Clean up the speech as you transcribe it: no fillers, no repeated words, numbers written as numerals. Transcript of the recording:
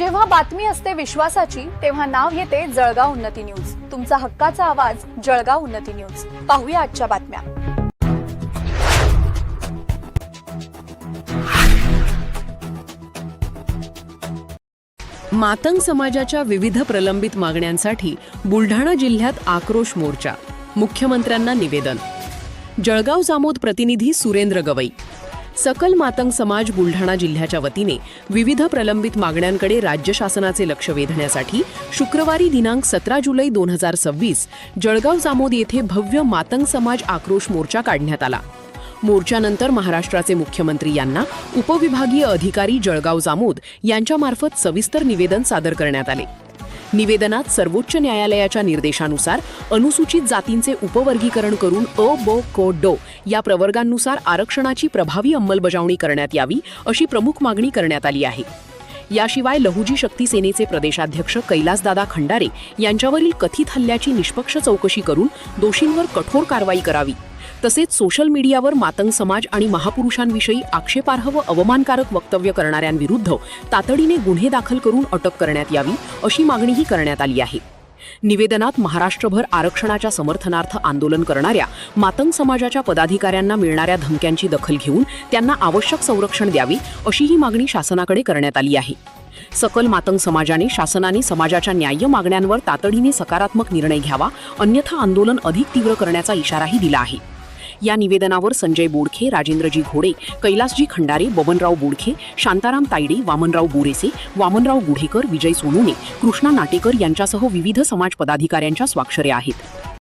जेव्हा बातमी असते विश्वासाची तेव्हा नाव येते जळगाव उन्नती न्यूज। तुमचा हक्काचा आवाज जळगाव उन्नती न्यूज। पाहूया आजच्या बातम्या। मातंग समाजाच्या विविध प्रलंबित मागण्यांसाठी बुलढाणा जिल्ह्यात आक्रोश मोर्चा। मुख्यमंत्र्यांना निवेदन। जळगाव जामोद प्रतिनिधी सुरेंद्र गवई। सकल मातंग समाज बुलढाणा जिल्ह्याच्या वतीने विविध प्रलंबित मागण्यांकडे राज्य शासनाचे लक्ष वेधण्यासाठी शुक्रवारी दिनांक 17 जुलै 2026 जळगाव जामोद येथे भव्य मातंग समाज आक्रोश मोर्चा काढण्यात आला। मोर्चानंतर महाराष्ट्राचे मुख्यमंत्री यांना उपविभागीय अधिकारी जळगाव जामोद यांच्यामार्फत सविस्तर निवेदन सादर करण्यात आले। निवेदनात सर्वोच्च न्यायालयाच्या निर्देशानुसार अनुसूचित जातींचे उपवर्गीकरण करून अ, ब, क, ड या प्रवर्गांनुसार आरक्षणाची प्रभावी अंमलबजावणी करण्यात यावी अशी प्रमुख मागणी करण्यात आली आहे। याशिवाय लहुजी शक्ती सेनेचे प्रदेशाध्यक्ष कैलासदादा खंडारे यांच्यावरील कथित हल्ल्याची निष्पक्ष चौकशी करून दोषींवर कठोर कारवाई करावी। तसेच सोशल मीडियावर मातंग समाज आणि महापुरुषांविषयी आक्षेपार्ह व अवमानकारक वक्तव्य करणाऱ्यांविरुद्ध तातडीने गुन्हे दाखल करून अटक करण्यात यावी अशी मागणीही करण्यात आली आहे। निवेदनात महाराष्ट्रभर आरक्षणाच्या समर्थनार्थ आंदोलन करणाऱ्या मातंग समाजाच्या पदाधिकाऱ्यांना मिळणाऱ्या धमक्यांची दखल घेऊन त्यांना आवश्यक संरक्षण द्यावे अशीही मागणी शासनाकडे करण्यात आली आहे। सकल मातंग समाजाने शासनाने समाजाच्या न्याय्य मागण्यांवर तातडीने सकारात्मक निर्णय घ्यावा, अन्यथा आंदोलन अधिक तीव्र करण्याचा इशाराही दिला आहे। या निवेदनावर संजय बोडखे, राजेंद्रजी घोडे, कैलासजी खंडारे, बबनराव बोडखे, शांताराम तायडे, वामनराव बोरेसे, वामनराव गुढेकर, विजय सोनुने, कृष्णा नाटेकर यांच्यासह विविध समाज पदाधिकाऱ्यांच्या स्वाक्षऱ्या आहेत।